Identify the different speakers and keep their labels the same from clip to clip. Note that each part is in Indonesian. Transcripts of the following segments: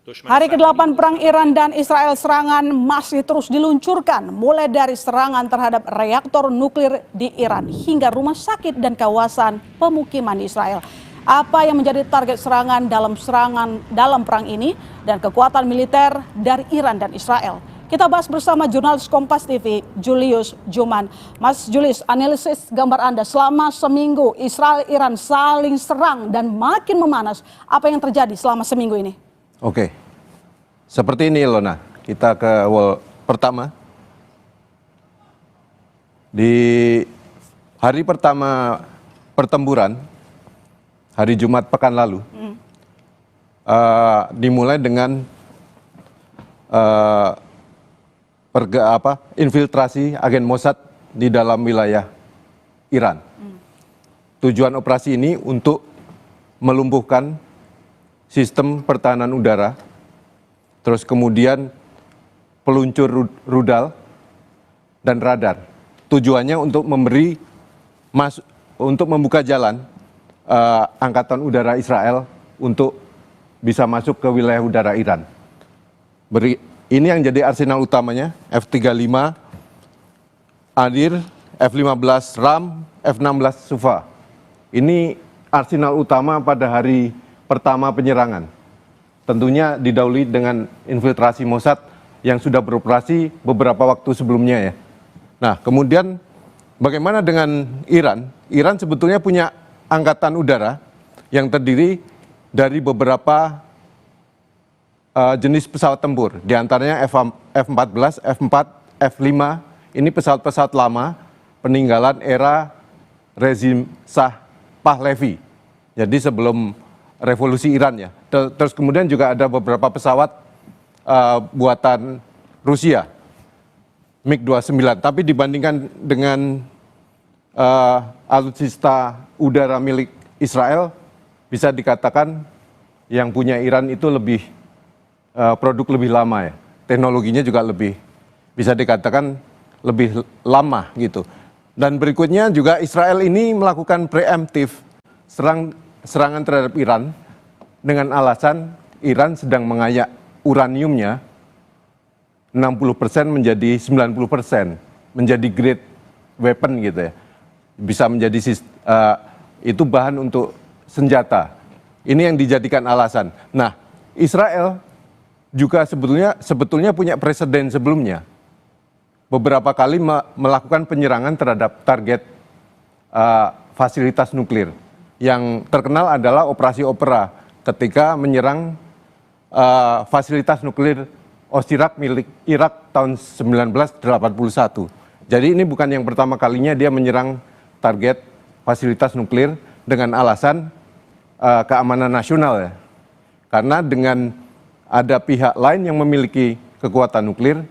Speaker 1: Hari ke-8 Perang Iran dan Israel, serangan masih terus diluncurkan, mulai dari serangan terhadap reaktor nuklir di Iran hingga rumah sakit dan kawasan pemukiman di Israel. Apa yang menjadi target serangan dalam perang ini dan kekuatan militer dari Iran dan Israel? Kita bahas bersama jurnalis Kompas TV, Julius Juman. Mas Julius, analisis gambar Anda selama seminggu Israel-Iran saling serang dan makin memanas. Apa yang terjadi selama seminggu ini?
Speaker 2: Oke, seperti ini Ilona, kita ke wall pertama. Di hari pertama pertempuran, hari Jumat pekan lalu, dimulai dengan infiltrasi agen Mossad di dalam wilayah Iran. Tujuan operasi ini untuk melumpuhkan sistem pertahanan udara, terus kemudian peluncur rudal dan radar. Tujuannya untuk untuk membuka jalan angkatan udara Israel untuk bisa masuk ke wilayah udara Iran. Ini yang jadi arsenal utamanya, F-35, Adir, F-15 Ram, F-16 Sufa. Ini arsenal utama pada hari pertama penyerangan. Tentunya didahului dengan infiltrasi Mossad yang sudah beroperasi beberapa waktu sebelumnya ya. Nah, kemudian bagaimana dengan Iran? Iran sebetulnya punya angkatan udara yang terdiri dari beberapa jenis pesawat tempur. Di antaranya F-14, F-4, F-5. Ini pesawat-pesawat lama peninggalan era rezim Shah Pahlavi. Jadi sebelum revolusi Iran ya. Terus kemudian juga ada beberapa pesawat buatan Rusia, MiG-29. Tapi dibandingkan dengan alutsista udara milik Israel, bisa dikatakan yang punya Iran itu produk lebih lama ya. Teknologinya juga bisa dikatakan lebih lama gitu. Dan berikutnya juga Israel ini melakukan preemptif serangan terhadap Iran dengan alasan Iran sedang mengayak uraniumnya 60% menjadi 90%, menjadi grade weapon gitu ya. Bisa menjadi itu bahan untuk senjata. Ini yang dijadikan alasan. Nah, Israel juga sebetulnya punya presiden sebelumnya. Beberapa kali melakukan penyerangan terhadap target fasilitas nuklir. Yang terkenal adalah Operasi Opera ketika menyerang fasilitas nuklir Osirak milik Irak tahun 1981. Jadi ini bukan yang pertama kalinya dia menyerang target fasilitas nuklir dengan alasan keamanan nasional ya. Karena dengan ada pihak lain yang memiliki kekuatan nuklir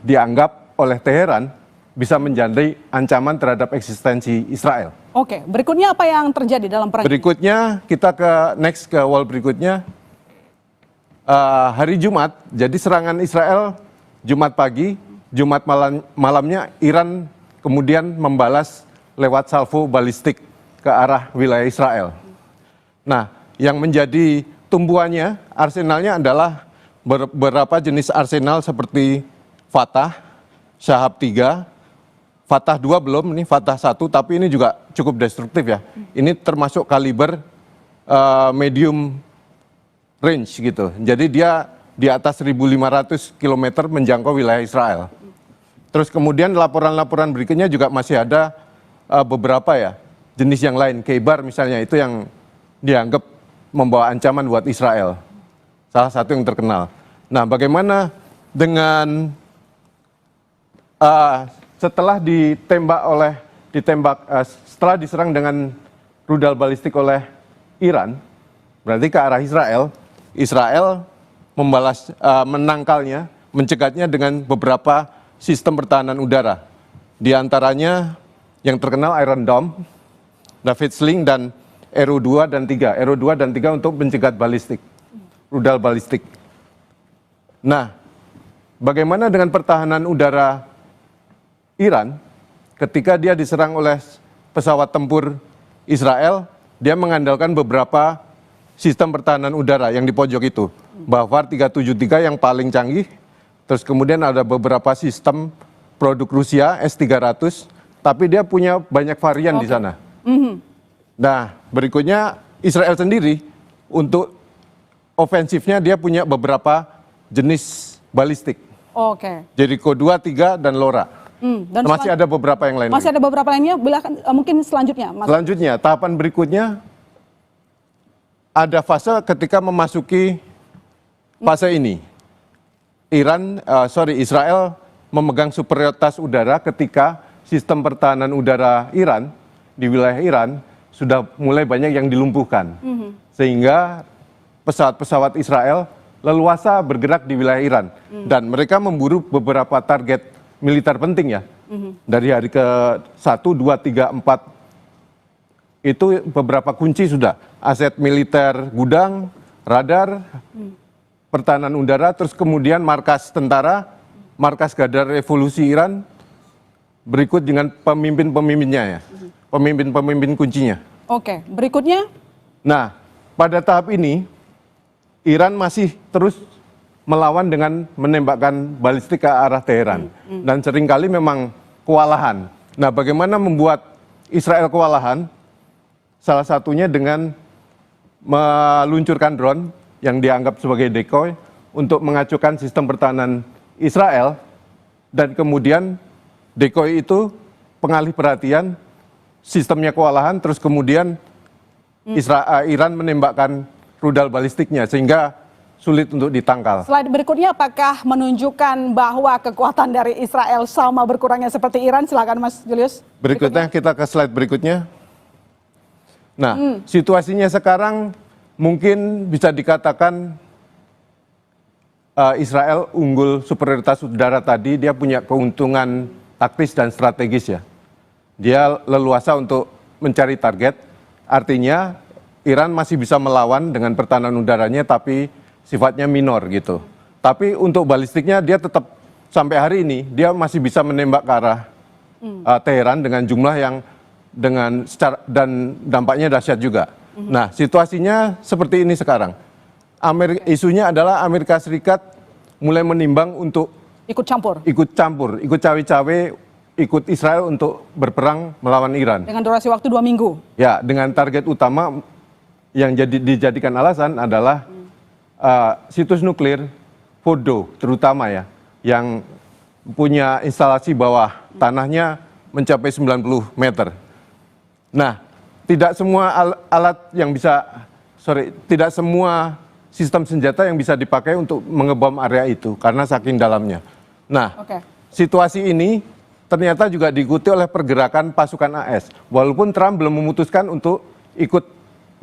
Speaker 2: dianggap oleh Teheran bisa menjadi ancaman terhadap eksistensi Israel.
Speaker 1: Oke, berikutnya apa yang terjadi dalam perang ini?
Speaker 2: Berikutnya kita ke wall berikutnya. Hari Jumat, jadi serangan Israel Jumat pagi, Jumat malamnya Iran kemudian membalas lewat salvo balistik ke arah wilayah Israel. Nah, yang menjadi tumbuhannya, arsenalnya adalah beberapa jenis arsenal seperti Fatah, Shahab 3, Fatah 2 belum, ini Fatah 1, tapi ini juga cukup destruktif ya. Ini termasuk kaliber medium range gitu. Jadi dia di atas 1.500 km menjangkau wilayah Israel. Terus kemudian laporan-laporan berikutnya juga masih ada beberapa ya jenis yang lain. Khaybar misalnya itu yang dianggap membawa ancaman buat Israel. Salah satu yang terkenal. Nah, bagaimana dengan setelah setelah diserang dengan rudal balistik oleh Iran, berarti ke arah Israel, Israel menangkalnya, mencegatnya dengan beberapa sistem pertahanan udara. Di antaranya yang terkenal Iron Dome, David Sling dan Arrow 2 dan 3. Arrow 2 dan 3 untuk mencegat balistik, rudal balistik. Nah, bagaimana dengan pertahanan udara Iran ketika dia diserang oleh pesawat tempur Israel? Dia mengandalkan beberapa sistem pertahanan udara yang di pojok itu. Bafar 373 yang paling canggih, terus kemudian ada beberapa sistem produk Rusia S-300, tapi dia punya banyak varian di sana. Nah, berikutnya Israel sendiri untuk ofensifnya dia punya beberapa jenis balistik.
Speaker 1: Oke.
Speaker 2: Jericho 2, 3, dan LoRa.
Speaker 1: Dan
Speaker 2: masih ada beberapa yang lain.
Speaker 1: masih ada beberapa lainnya, mungkin selanjutnya, Mas.
Speaker 2: Selanjutnya, tahapan berikutnya ada fase ketika memasuki fase ini. Israel memegang superioritas udara ketika sistem pertahanan udara Iran di wilayah Iran sudah mulai banyak yang dilumpuhkan. Sehingga pesawat-pesawat Israel leluasa bergerak di wilayah Iran. Dan mereka memburu beberapa target militer penting ya. Dari hari ke-1, 2, 3, 4 itu beberapa kunci sudah. Aset militer gudang, radar, pertahanan udara, terus kemudian markas tentara, markas Gadar Revolusi Iran, berikut dengan pemimpin-pemimpinnya ya. Pemimpin-pemimpin kuncinya.
Speaker 1: Oke, berikutnya?
Speaker 2: Nah, pada tahap ini Iran masih terus melawan dengan menembakkan balistik ke arah Teheran. Dan seringkali memang kewalahan. Nah, bagaimana membuat Israel kewalahan? Salah satunya dengan meluncurkan drone yang dianggap sebagai decoy untuk mengacukan sistem pertahanan Israel. Dan kemudian decoy itu pengalih perhatian, sistemnya kewalahan, terus kemudian Iran menembakkan rudal balistiknya sehingga sulit untuk ditangkal.
Speaker 1: Slide berikutnya apakah menunjukkan bahwa kekuatan dari Israel sama berkurangnya seperti Iran? Silakan Mas Julius.
Speaker 2: Berikutnya kita ke slide berikutnya. Nah, situasinya sekarang mungkin bisa dikatakan Israel unggul superioritas udara tadi, dia punya keuntungan taktis dan strategis ya. Dia leluasa untuk mencari target, artinya Iran masih bisa melawan dengan pertahanan udaranya tapi sifatnya minor gitu. Tapi untuk balistiknya dia tetap sampai hari ini dia masih bisa menembak ke arah Teheran dengan jumlah yang dan dampaknya dahsyat juga. Nah, situasinya seperti ini sekarang. Isunya adalah Amerika Serikat mulai menimbang untuk
Speaker 1: ikut campur,
Speaker 2: ikut cawe-cawe, ikut Israel untuk berperang melawan Iran.
Speaker 1: Dengan durasi waktu 2 minggu.
Speaker 2: Ya, dengan target utama yang dijadikan alasan adalah situs nuklir Fordo terutama ya, yang punya instalasi bawah tanahnya mencapai 90 meter. Nah, tidak semua tidak semua sistem senjata yang bisa dipakai untuk mengebom area itu karena saking dalamnya. Nah, situasi ini ternyata juga diikuti oleh pergerakan pasukan AS. Walaupun Trump belum memutuskan untuk ikut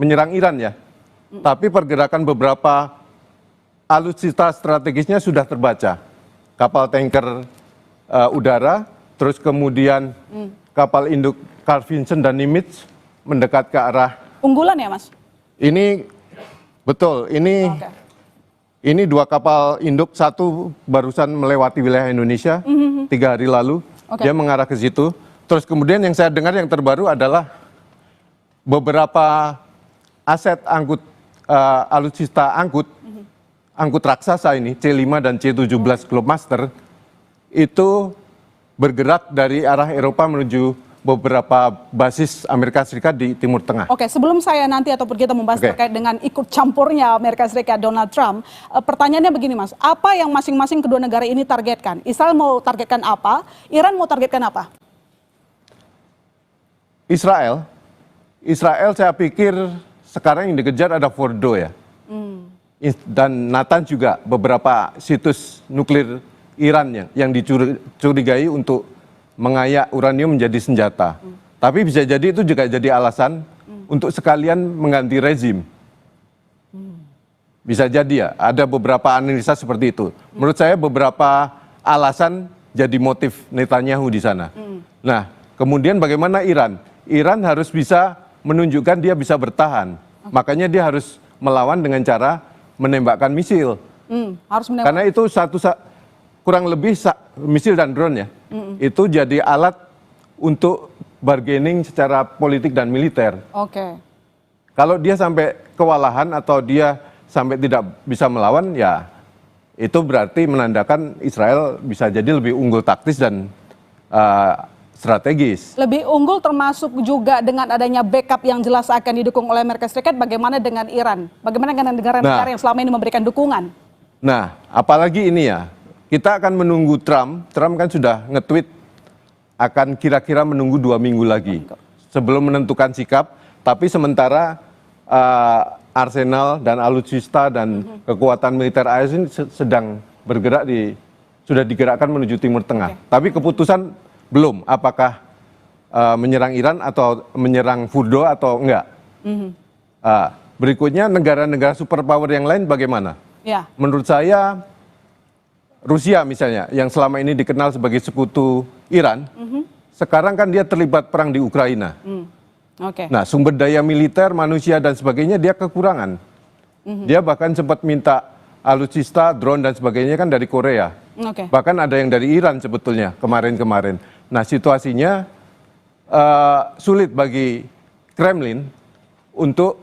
Speaker 2: menyerang Iran ya, tapi pergerakan beberapa alutsista strategisnya sudah terbaca. Kapal tanker udara, terus kemudian kapal induk Carl Vinson dan Nimitz mendekat ke arah.
Speaker 1: Unggulan ya Mas?
Speaker 2: Ini betul, ini 2 kapal induk, satu barusan melewati wilayah Indonesia 3 hari lalu, dia mengarah ke situ. Terus kemudian yang saya dengar yang terbaru adalah beberapa aset alutsista angkut raksasa ini, C5 dan C17 Globemaster, itu bergerak dari arah Eropa menuju beberapa basis Amerika Serikat di Timur Tengah.
Speaker 1: Oke, sebelum saya nanti ataupun kita membahas terkait dengan ikut campurnya Amerika Serikat Donald Trump, pertanyaannya begini Mas, apa yang masing-masing kedua negara ini targetkan? Israel mau targetkan apa? Iran mau targetkan apa? Israel
Speaker 2: saya pikir sekarang yang dikejar ada Fordo ya. Dan Nathan juga beberapa situs nuklir Iran yang dicurigai untuk mengayak uranium menjadi senjata. Tapi bisa jadi itu juga jadi alasan untuk sekalian mengganti rezim. Bisa jadi ya, ada beberapa analisa seperti itu. Menurut saya beberapa alasan jadi motif Netanyahu di sana. Nah, kemudian bagaimana Iran? Iran harus bisa menunjukkan dia bisa bertahan. Makanya dia harus melawan dengan cara menembakkan misil. Karena itu kurang lebih misil dan drone ya. Itu jadi alat untuk bargaining secara politik dan militer. Kalau dia sampai kewalahan atau dia sampai tidak bisa melawan, ya itu berarti menandakan Israel bisa jadi lebih unggul taktis dan strategis.
Speaker 1: Lebih unggul termasuk juga dengan adanya backup yang jelas akan didukung oleh Amerika Serikat. Bagaimana dengan Iran? Bagaimana dengan negara-negara yang selama ini memberikan dukungan?
Speaker 2: Nah, apalagi ini ya, kita akan menunggu Trump. Trump kan sudah nge-tweet akan kira-kira menunggu 2 minggu lagi sebelum menentukan sikap. Tapi sementara arsenal dan alutsista dan kekuatan militer AS ini sedang bergerak sudah digerakkan menuju Timur Tengah. Tapi keputusan belum, apakah menyerang Iran atau menyerang Fordo atau enggak. Berikutnya negara-negara superpower yang lain bagaimana?
Speaker 1: Ya.
Speaker 2: Menurut saya Rusia misalnya yang selama ini dikenal sebagai sekutu Iran, sekarang kan dia terlibat perang di Ukraina. Nah, sumber daya militer, manusia dan sebagainya dia kekurangan. Dia bahkan sempat minta alutsista, drone dan sebagainya kan dari Korea. Bahkan ada yang dari Iran sebetulnya kemarin-kemarin. Nah, situasinya sulit bagi Kremlin untuk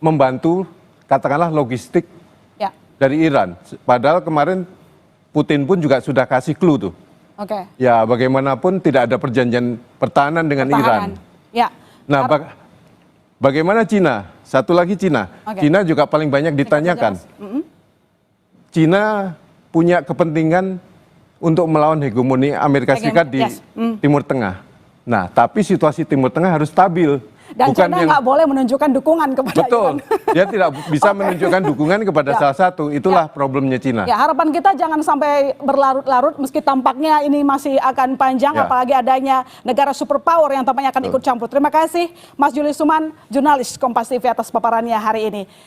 Speaker 2: membantu katakanlah logistik dari Iran. Padahal kemarin Putin pun juga sudah kasih clue tuh. Ya bagaimanapun tidak ada perjanjian pertahanan dengan Iran.
Speaker 1: Ya.
Speaker 2: Nah, bagaimana Cina? Satu lagi Cina. Cina juga paling banyak ditanyakan. Cina punya kepentingan untuk melawan hegemoni Amerika Serikat di Timur Tengah. Nah, tapi situasi Timur Tengah harus stabil.
Speaker 1: Dan China nggak boleh menunjukkan dukungan kepada
Speaker 2: Iran. Dia tidak bisa menunjukkan dukungan kepada salah satu. Itulah problemnya Cina.
Speaker 1: Ya, harapan kita jangan sampai berlarut-larut meski tampaknya ini masih akan panjang, apalagi adanya negara superpower yang tampaknya akan ikut campur. Terima kasih Mas Julius Suman, jurnalis Kompas TV atas paparannya hari ini.